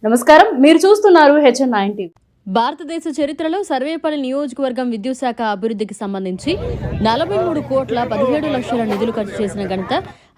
నమస్కారం, మీరు చూస్తున్నారు HN9 టీవీ. భారతదేశ చరిత్రలో సర్వేపల్లి నియోజకవర్గం విద్యుత్ శాఖ అభివృద్ధికి సంబంధించి 43,17,00,000 నిధులు ఖర్చు చేసిన ఘనత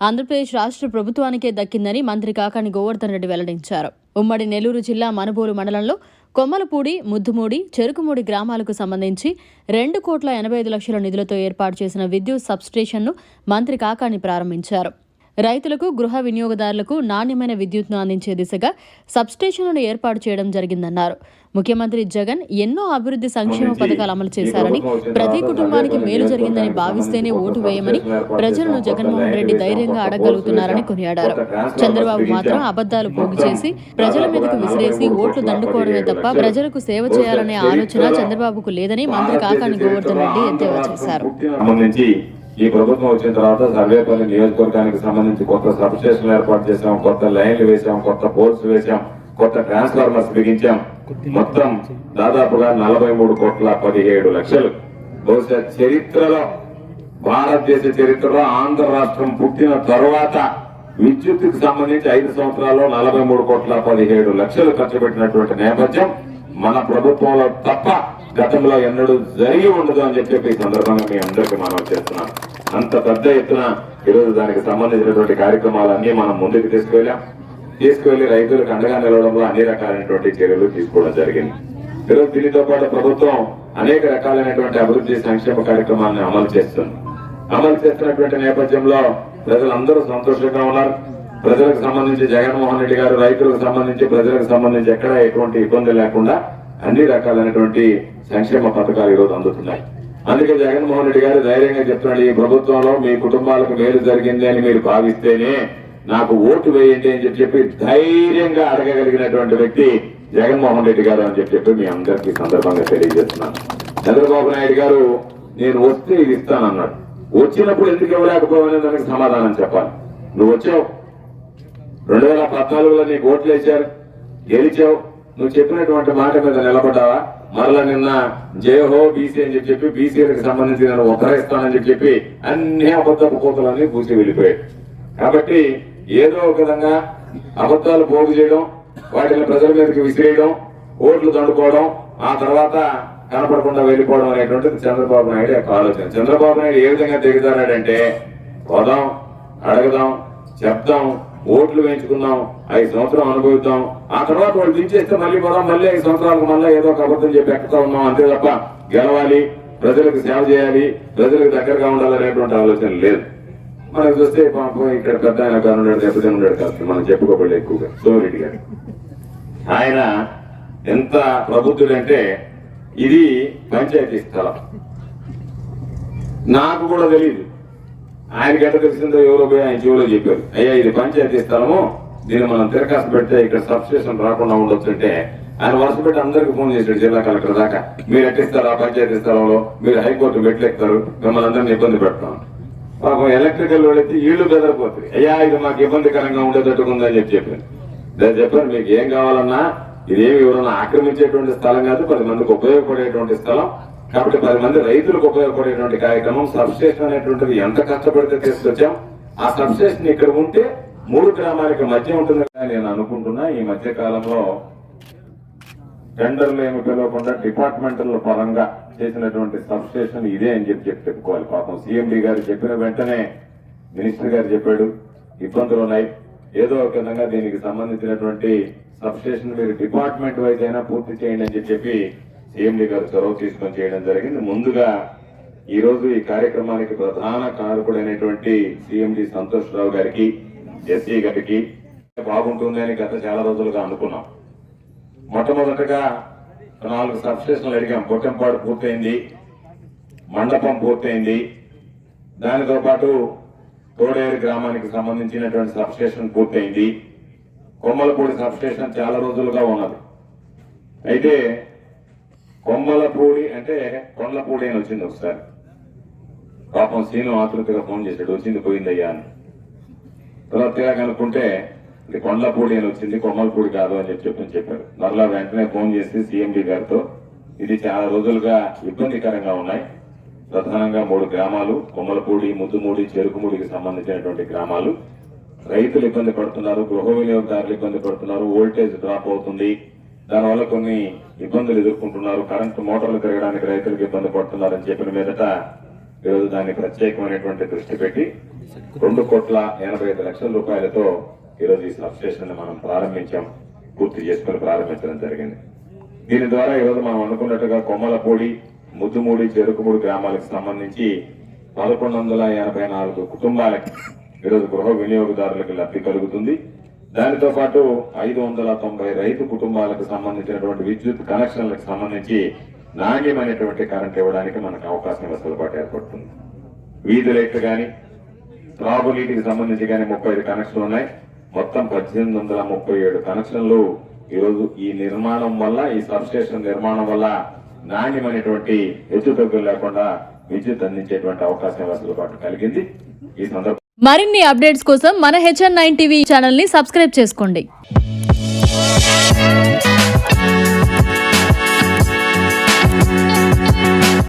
ఆంధ్రప్రదేశ్ రాష్ట్ర ప్రభుత్వానికే దక్కిందని మంత్రి కాకాని గోవర్ధన్ రెడ్డి వెల్లడించారు. ఉమ్మడి నెల్లూరు జిల్లా మనుబోలు మండలంలో కొమ్మలపూడి, ముద్దుమూడి, చెరుకుమూడి గ్రామాలకు సంబంధించి 2,85,00,000 నిధులతో ఏర్పాటు చేసిన విద్యుత్ సబ్స్టేషన్ను మంత్రి కాకాని ప్రారంభించారు. రైతులకు, గృహ వినియోగదారులకు నాణ్యమైన విద్యుత్ను అందించే దిశగా సబ్స్టేషన్లను ఏర్పాటు చేయడం జరిగిందన్నారు. ముఖ్యమంత్రి జగన్ ఎన్నో అభివృద్ధి సంక్షేమ పథకాలు అమలు చేశారని, ప్రతి కుటుంబానికి మేలు జరిగిందని భావిస్తేనే ఓటు వేయమని ప్రజలను జగన్మోహన్ రెడ్డి ధైర్యంగా అడగలుగుతున్నారని కొనియాడారు. చంద్రబాబు మాత్రం అబద్దాలు పోగు చేసి ప్రజల మీదకు విసిరేసి ఓట్లు దండుకోవడమే తప్ప ప్రజలకు సేవ చేయాలనే ఆలోచన చంద్రబాబుకు లేదని మంత్రి కాకాని గోవర్ధన్ రెడ్డి ఎద్దేవా చేశారు. ఈ ప్రభుత్వం వచ్చిన తర్వాత సర్వేపల్లి నియోజకవర్గానికి సంబంధించి కొత్త సబ్స్టేషన్లు ఏర్పాటు చేశాం, కొత్త లైన్లు వేశాం, కొత్త పోల్స్ వేశాం, కొత్త ట్రాన్స్ఫార్మర్స్ బిగించాం. మొత్తం దాదాపుగా 43,17,00,000. బహుశా చరిత్రలో, భారతదేశ చరిత్రలో ఆంధ్ర రాష్ట్రం పుట్టిన తర్వాత విద్యుత్తుకు సంబంధించి 5 సంవత్సరాల్లో 43,17,00,000 ఖర్చు పెట్టినటువంటి నేపథ్యం మన ప్రభుత్వంలో తప్ప గతంలో ఎన్నడూ జరిగి ఉండదు అని చెప్పి ఈ సందర్భంగా మీ అందరికీ మనం చేస్తున్నాం. అంత పెద్ద ఎత్తున ఈరోజు దానికి సంబంధించినటువంటి కార్యక్రమాలన్నీ మనం ముందుకు తీసుకువెళ్లి రైతులకు అండగా నిలవడంలో అన్ని రకాలైనటువంటి చర్యలు తీసుకోవడం జరిగింది. ఈరోజు దీనితో పాటు ప్రభుత్వం అనేక రకాలైనటువంటి అభివృద్ధి సంక్షేమ కార్యక్రమాలను అమలు చేస్తున్నటువంటి నేపథ్యంలో ప్రజలందరూ సంతోషంగా ఉన్నారు. ప్రజలకు సంబంధించి జగన్మోహన్ రెడ్డి గారు రైతులకు సంబంధించి, ప్రజలకు సంబంధించి ఎక్కడ ఎటువంటి ఇబ్బంది లేకుండా అన్ని రకాలైనటువంటి సంక్షేమ పథకాలు ఈరోజు అందుతున్నాయి. అందుకే జగన్మోహన్ రెడ్డి గారు ధైర్యంగా చెప్తున్నాడు, ఈ ప్రభుత్వంలో మీ కుటుంబాలకు మేలు జరిగింది అని మీరు భావిస్తేనే నాకు ఓటు వేయండి అని చెప్పి ధైర్యంగా అడగగలిగినటువంటి వ్యక్తి జగన్మోహన్ రెడ్డి గారు అని చెప్పి మీ అందరికీ సందర్భంగా తెలియజేస్తున్నాను. చంద్రబాబు నాయుడు గారు నేను వస్తే ఇది ఇస్తానన్నాడు. వచ్చినప్పుడు ఎందుకు ఇవ్వలేకపోయినా దానికి సమాధానం చెప్పాలి. నువ్వు వచ్చావు, 2014లో నీకు ఓట్లు వేశారు, గెలిచావు, నువ్వు చెప్పినటువంటి మాట మీద నిలబడ్డావా? మరలా నిన్న జయహో బీసీ అని చెప్పి బీసీలకు సంబంధించి నేను ఉత్తరిస్తానని చెప్పి అన్ని అబద్ధపు కోతలన్నీ పూసి వెళ్ళిపోయాడు. కాబట్టి ఏదో ఒక విధంగా అబద్దాలు పోగు చేయడం, వాటిని ప్రజల మీదకి విసిరేయడం, ఓట్లు దండుకోవడం, ఆ తర్వాత కనపడకుండా వెళ్ళిపోవడం అనేటువంటిది చంద్రబాబు నాయుడు యొక్క ఆలోచన. చంద్రబాబు నాయుడు ఏ విధంగా దిగుతాడంటే, పోదాం, అడగదాం, చెప్దాం, ఓట్లు వేయించుకుందాం, 5 సంవత్సరాలు అనుభవిద్దాం, ఆ తర్వాత వాళ్ళు దించేస్తే మళ్ళీ పోదాం, మళ్ళీ 5 సంవత్సరాలకు మళ్ళీ ఏదో ఒక అబద్ధం చెప్పి ఎక్కుతా ఉన్నాం, అంతే తప్ప గెలవాలి, ప్రజలకు సేవ చేయాలి, ప్రజలకు దగ్గరగా ఉండాలనేటువంటి ఆలోచన లేదు. మనకు చూస్తే పాపం ఇక్కడ పెద్ద ఆయన కానున్నాడు, దెబ్బతిని ఉన్నాడు కాదు, మనం చెప్పుకోబడి ఎక్కువగా సోమిరెడ్డి గారు. ఆయన ఎంత ప్రబుద్ధుడంటే, ఇది పంచాయతీ స్థలం, నాకు కూడా తెలియదు, ఆయనకి ఎట్లా తెలిసిందో ఎవరో పోయి ఆయన చెవులో చెప్పారు, అయ్యా ఇది పంచాయతీ స్థలము, దీన్ని మనం తిరకాసు పెడితే ఇక్కడ సబ్స్టేషన్ రాకుండా ఉండొచ్చు అంటే ఆయన వరుస పెట్టి అందరికి ఫోన్ చేశాడు, జిల్లా కలెక్టర్ దాకా. మీరు ఎట్టిస్తారు ఆ పంచాయతీ స్థలంలో, మీరు హైకోర్టు మెట్లెక్తారు, మిమ్మల్ని అందరినీ ఇబ్బంది పెడతాం. పాపం ఎలక్ట్రికల్ వాడైతే ఇళ్లు బెదరిపోతుంది, అయ్యా ఇది మాకు ఇబ్బందికరంగా ఉండేటట్టుకుందని చెప్పాను. దాన్ని చెప్పాను, మీకు ఏం కావాలన్నా ఇదేమి ఎవరన్నా ఆక్రమించేటువంటి స్థలం కాదు, 10 మందికి ఉపయోగపడేటువంటి స్థలం. కాబట్టి 10 మంది రైతులకు ఉపయోగపడేటువంటి కార్యక్రమం. సబ్స్టేషన్ అనేటువంటిది ఎంత కష్టపడితే తీసుకొచ్చాం. ఆ సబ్స్టేషన్ ఇక్కడ ఉంటే 3 గ్రామాలకు మధ్య ఉంటుంది. నేను అనుకుంటున్నా ఈ మధ్య కాలంలో టెండర్లు ఏమి పిలవకుండా డిపార్ట్మెంటల్ పరంగా చేసినటువంటి సబ్స్టేషన్ ఇదే అని చెప్పి చెప్పుకోవాలి. పాపం సీఎండీ గారు చెప్పిన వెంటనే మినిస్టర్ గారు చెప్పాడు, ఇబ్బందులు ఉన్నాయి, ఏదో ఒక విధంగా దీనికి సంబంధించినటువంటి సబ్స్టేషన్ మీరు డిపార్ట్మెంట్ వైజ్ అయినా పూర్తి చేయండి అని చెప్పి సీఎండీ గారు చొరవ తీసుకొని చేయడం జరిగింది. ముందుగా ఈ రోజు ఈ కార్యక్రమానికి ప్రధాన కారకుడైనటువంటి సీఎండీ సంతోష్ రావు గారికి, ఎస్సీ గారికి బాగుంటుంది అని గత చాలా రోజులుగా అనుకున్నాం. మొట్టమొదటగా 4 సబ్స్టేషన్లు అడిగాం. పొట్టంపాడు పూర్తయింది, మండపం పూర్తయింది, దానితో పాటు తోడేరు గ్రామానికి సంబంధించినటువంటి సబ్స్టేషన్ పూర్తయింది, కొమ్మలపూడి సబ్స్టేషన్ చాలా రోజులుగా ఉన్నది. అయితే కొమ్మలపూడి అంటే కొండలపూడి అని వచ్చింది ఒకసారి. పాపం సీను ఆతృతగా ఫోన్ చేశాడు, వచ్చింది పోయిందయ్యా అని. తర్వాత కనుక్కుంటే ఇది కొండలపూడి అని వచ్చింది, కొమ్మలపూడి కాదు అని చెప్పారు. మరలా వెంటనే ఫోన్ చేసి సీఎండీ గారితో ఇది చాలా రోజులుగా ఇబ్బందికరంగా ఉన్నాయి, ప్రధానంగా 3 గ్రామాలు, కొమ్మలపూడి, ముద్దుమూడి, చెరుకుమూడికి సంబంధించినటువంటి గ్రామాలు, రైతులు ఇబ్బంది పడుతున్నారు, గృహ వినియోగదారులు ఇబ్బంది పడుతున్నారు, వోల్టేజ్ డ్రాప్ అవుతుంది, దానివల్ల కొన్ని ఇబ్బందులు ఎదుర్కొంటున్నారు, కరెంటు మోటార్లు తిరగడానికి రైతులకు ఇబ్బంది పడుతున్నారని చెప్పిన మీదట ఈరోజు దాన్ని ప్రత్యేకమైనటువంటి దృష్టి పెట్టి 2,85,00,000 రూపాయలతో ఈరోజు ఈ సబ్ స్టేషన్ మనం ప్రారంభించాం, పూర్తి చేసుకుని ప్రారంభించడం జరిగింది. దీని ద్వారా ఈరోజు మనం అనుకున్నట్టుగా కొమ్మలపూడి, ముద్దుమూడి, చెరుకుమూడి గ్రామాలకు సంబంధించి 1,184 కుటుంబాలకి ఈరోజు గృహ వినియోగదారులకు లబ్ధి కలుగుతుంది. దానితో పాటు 590 రైతు కుటుంబాలకు సంబంధించినటువంటి విద్యుత్ కనెక్షన్లకు సంబంధించి నాణ్యమైనటువంటి కరెంట్ ఇవ్వడానికి మనకు అవకాశం వెసులుబాటు ఏర్పడుతుంది. వీధి లైట్లు కానీ, త్రాగునీటికి సంబంధించి కానీ 35 కనెక్షన్లు ఉన్నాయి. మొత్తం 1,837 కనెక్షన్లు ఈరోజు ఈ నిర్మాణం వల్ల, ఈ సబ్ స్టేషన్ నిర్మాణం వల్ల నాణ్యమైనటువంటి హెచ్చుతగ్గులు లేకుండా విద్యుత్ అందించేటువంటి అవకాశం వెసులుబాటు కలిగింది. ఈ సందర్భంగా మరిన్ని అప్డేట్స్ కోసం మన HN9 టీవీ ఛానల్ ని సబ్స్క్రైబ్ చేసుకోండి.